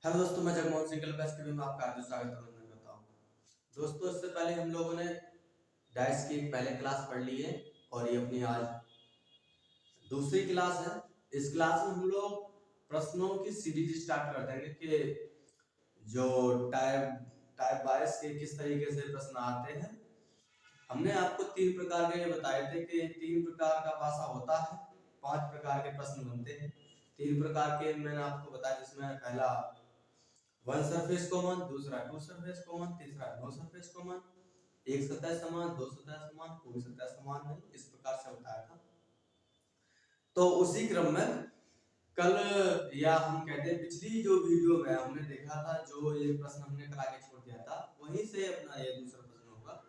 Hello दोस्तों, मैं Jagmohan Singh best में आपका हार्दिक स्वागत करता हूँ। दोस्तों, इससे पहले हम लोगों ने डाइस की पहले क्लास पढ़ ली है और ये अपनी आज दूसरी क्लास है। इस क्लास में हम लोग प्रश्नों की सीरीज स्टार्ट कर देंगे कि जो टाइप वाइज के किस तरीके से प्रश्न आते हैं। हमने आपको 3 प्रकार के बताए थे कि 3 प्रकार का भाषा होता है, 5 प्रकार के प्रश्न बनते हैं। 3 प्रकार के मैंने आपको बताया, जिसमें पहला 1 सरफेस कॉमन, दूसरा 2 सरफेस कॉमन, तीसरा नो सरफेस कॉमन, एक सतह समान, 2 सतह समान, कोई सतह समान नहीं, इस प्रकार से बताया था। तो उसी क्रम में कल या हम कहते हैं पिछली जो वीडियो में हमने देखा था, जो ये प्रश्न हमने करा के छोड़ दिया था, वहीं से अपना ये दूसरा प्रश्न होगा।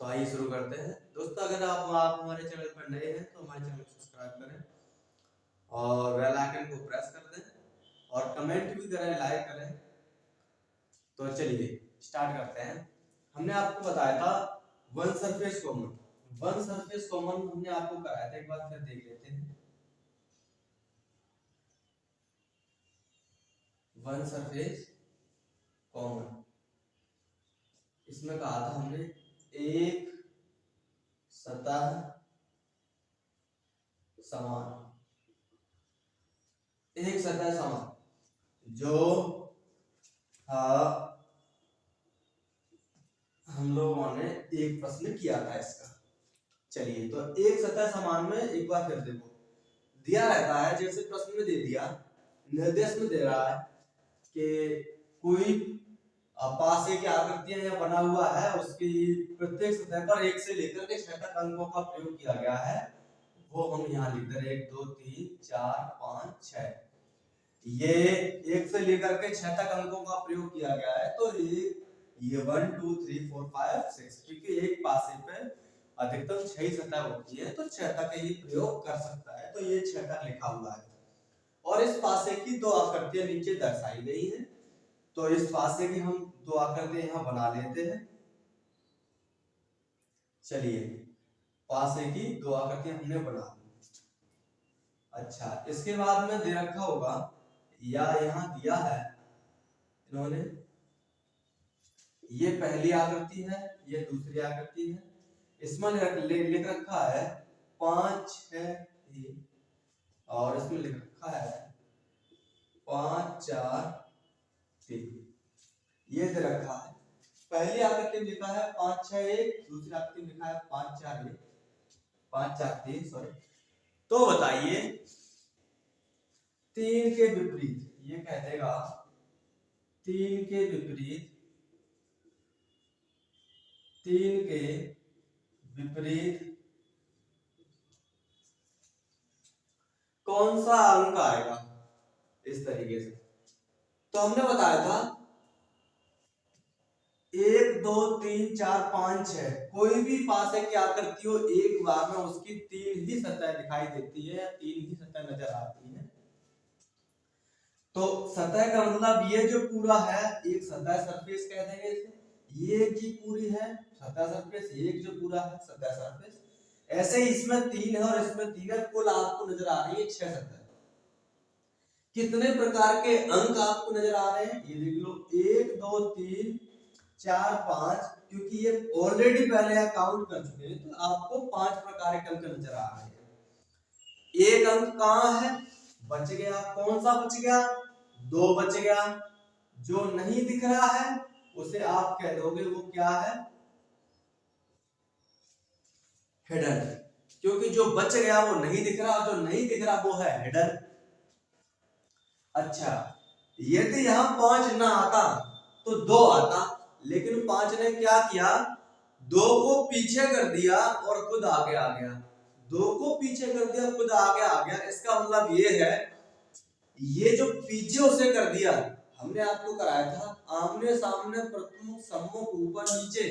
तो आइए शुरू करते हैं। दोस्तों, अगर आप हमारे चैनल पर नए हैं तो हमारे चैनल को सब्सक्राइब करें और बेल आइकन को प्रेस कर दें और कमेंट भी करें, लाइक करें। तो चलिए स्टार्ट करते हैं। हमने आपको बताया था 1 सरफेस कॉमन। 1 सरफेस कॉमन हमने आपको कराया था, एक बार फिर देख लेते हैं। 1 सरफेस कॉमन, इसमें कहा था हमने एक सतह समान, एक सतह समान, जो हम लोगों ने एक प्रश्न किया था इसका। चलिए, तो एक सतह समान में एक बार फिर देखो, दिया रहता है जैसे प्रश्न में दे दिया, निर्देश में दे रहा है कि कोई पासे की आकृतियां या बना हुआ है, उसकी प्रत्येक सतह पर 1 से लेकर के 6 तक अंकों का प्रयोग किया गया है। वो हम यहाँ लिख दे रहे 1 2 3 4 5 6। ये 1 से लेकर के 6 तक अंकों का प्रयोग किया गया है। तो ये 1 2 3 4 5 6, क्योंकि एक पासे पे अधिकतम 6 सतह होती है, तो 6 तक ही प्रयोग कर सकता है। तो ये 6 तक लिखा हुआ है और इस पासे की 2 आकृतियां नीचे दर्शाई गई हैं। तो इस पासे की हम 2 आकृतियां यहां बना लेते हैं। चलिए, पासे की 2 आकृतियां हमने बना ली। अच्छा, इसके बाद में दे रखा होगा या यहां दिया है इन्होंने, ये पहली आकृति है, ये दूसरी आकृति है। इसमें लिख रखा है 5 6 3 और इसमें लिख रखा है 5 4 3। ये दे रखा है। पहली आकृति में लिखा है 5 6 1, दूसरी आकृति में लिखा है 5 4 1, 5 4 3 सॉरी। तो बताइए 3 के विपरीत, ये कह देगा 3 के विपरीत, 3 के विपरीत कौन सा अंक आएगा, इस तरीके से। तो हमने बताया था 1 2 3 4 5 6, कोई भी पासे की आकृति हो, एक बार में उसकी 3 ही सतह दिखाई देती है या 3 ही सतह नजर आती है। तो सतह का मतलब ये जो पूरा है, एक सतह सरफेस कह देंगे इसे। ये की पूरी है सतह सरफेस, एक जो पूरा है सतह सरफेस। ऐसे ही इसमें 3 है और इसमें 3 है, कुल आपको नजर आ रही है 6 सतह। कितने प्रकार के अंक आपको नजर आ रहे हैं, ये देख लो 1 2 3 4 5, क्योंकि ये ऑलरेडी पहले आप काउंट कर चुके हैं, तो आपको 5 प्रकार के अंक नजर आ रहे हैं। एक अंक कहां है, बच गया। कौन सा बच गया, 2 बच गया। जो नहीं दिख रहा है उसे आप कह दोगे वो क्या है, हिडन, क्योंकि जो बच गया वो नहीं दिख रहा, जो नहीं दिख रहा वो है हिडन। अच्छा, यदि यहां 5 ना आता तो 2 आता, लेकिन 5 ने क्या किया, 2 को पीछे कर दिया और खुद आगे आ गया। 2 को पीछे कर दिया, खुद आगे आ गया। इसका मतलब ये है, ये जो पीछे उसे कर दिया, हमने आपको कराया था आमने सामने, प्रमुख, सम्मुख, ऊपर नीचे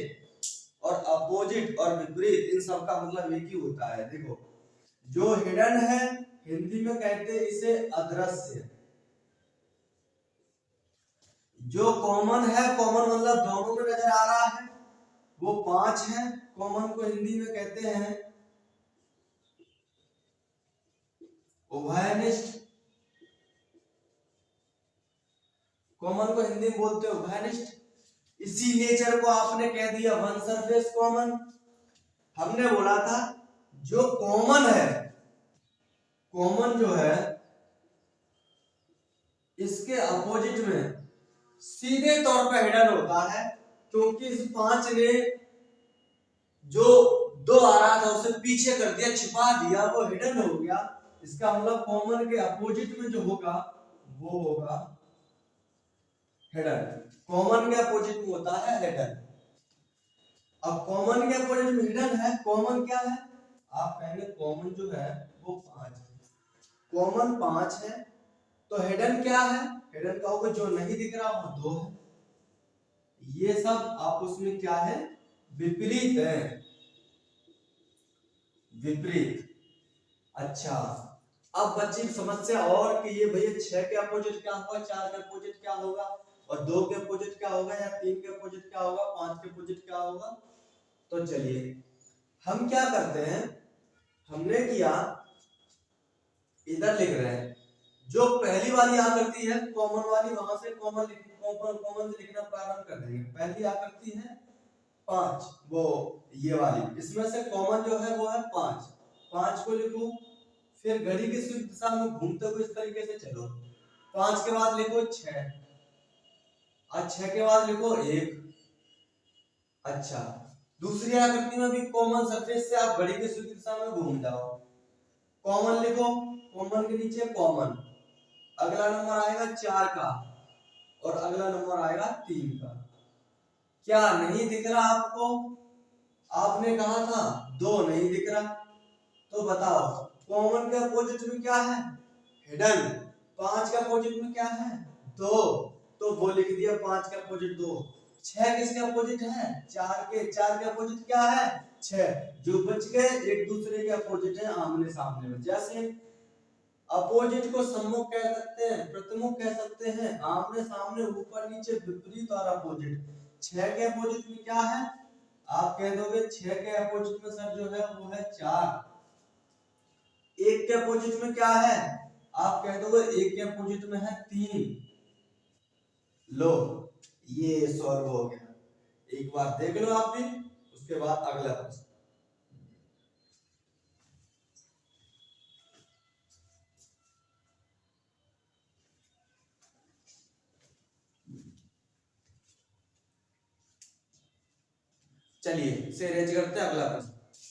और अपोजिट और विपरीत, इन सब का मतलब एक ही होता है। देखो, जो हिडन है हिंदी में कहते हैं इसे अदृश्य। जो कॉमन है, कॉमन मतलब दोनों में नजर आ रहा है, वो 5 है। कॉमन को हिंदी में कहते हैं उभयनिष्ठ। कॉमन को हिंदी में बोलते हो वैनिस्ड। इसी नेचर को आपने कह दिया वन सरफेस कॉमन। हमने बोला था जो कॉमन है, कॉमन जो है इसके अपोजिट में सीधे तौर पर हिडन होता है, क्योंकि इस 5 ने जो 2 आ रहा था उसे पीछे कर दिया, छिपा दिया, वो हिडन हो गया। इसका मतलब कॉमन के अपोजिट में जो होगा वो होगा हिडन। कॉमन के अपोजिट में होता है हिडन। अब कॉमन के अपोजिट में हिडन है, कॉमन क्या है? आप कहेंगे कॉमन जो है वो 5 है, कॉमन 5 है, तो हिडन क्या है? हिडन का होगा जो नहीं दिख रहा वो 2 है। ये सब आप उसमें क्या है? विपरीत है, विपरीत। अच्छा, अब बच्ची की समस्या और कि ये भैया 6 के अपोजिट क्या होगा, 4 के अपोजिट क्या होगा, और 2 के अपोजिट क्या होगा, या 3 के अपोजिट क्या होगा, 5 के अपोजिट क्या होगा। तो चलिए हम क्या करते हैं, हमने किया इधर लिख रहे हैं, जो पहली वाली आकृति है कॉमन वाली, वहां से कॉमन से लिखना प्रारंभ कर देंगे। पहली आकृति है 5, वो ये वाली, इसमें से कॉमन जो है वो है 5। 5 को लिखो, फिर घड़ी की विपरीत दिशा में घूमते हुए इस तरीके से चलो। 5 के बाद लिखो 6, और 6 के बाद लिखो 1। अच्छा, दूसरी आकृति में भी कॉमन सरफेस से आप घड़ी की विपरीत दिशा में घूम जाओ। कॉमन लिखो, कॉमन के नीचे कॉमन, अगला नंबर आएगा 4 का और अगला नंबर आएगा 3 का। क्या नहीं दिख रहा आपको? आपने कहा था 2 नहीं दिख रहा, तो बताओ कॉमन के अपोजिट में क्या है? हिडन। 5 के अपोजिट में क्या है? 2, तो वो लिख दिया 5 के अपोजिट 2। 6 किसके अपोजिट है? 4 के। 4 के अपोजिट क्या है? 6। जो बच गए एक दूसरे के अपोजिट है, आमने सामने में। जैसे अपोजिट को सम्मुख कह सकते हैं, प्रतिमुख कह सकते हैं, आमने सामने, ऊपर नीचे, विपरीत और अपोजिट। 6 के अपोजिट में क्या है? आप कह दोगे 6 के अपोजिट में सर जो है वो है 4। 1 के अपोजिट में क्या है? आप कह दोगे 1 के अपोजिट में है 3। लो, ये सॉल्व हो गया। एक बार देख लो आप भी, उसके बाद अगला प्रश्न। चलिए इसे अरेंज करते हैं, अगला प्रश्न।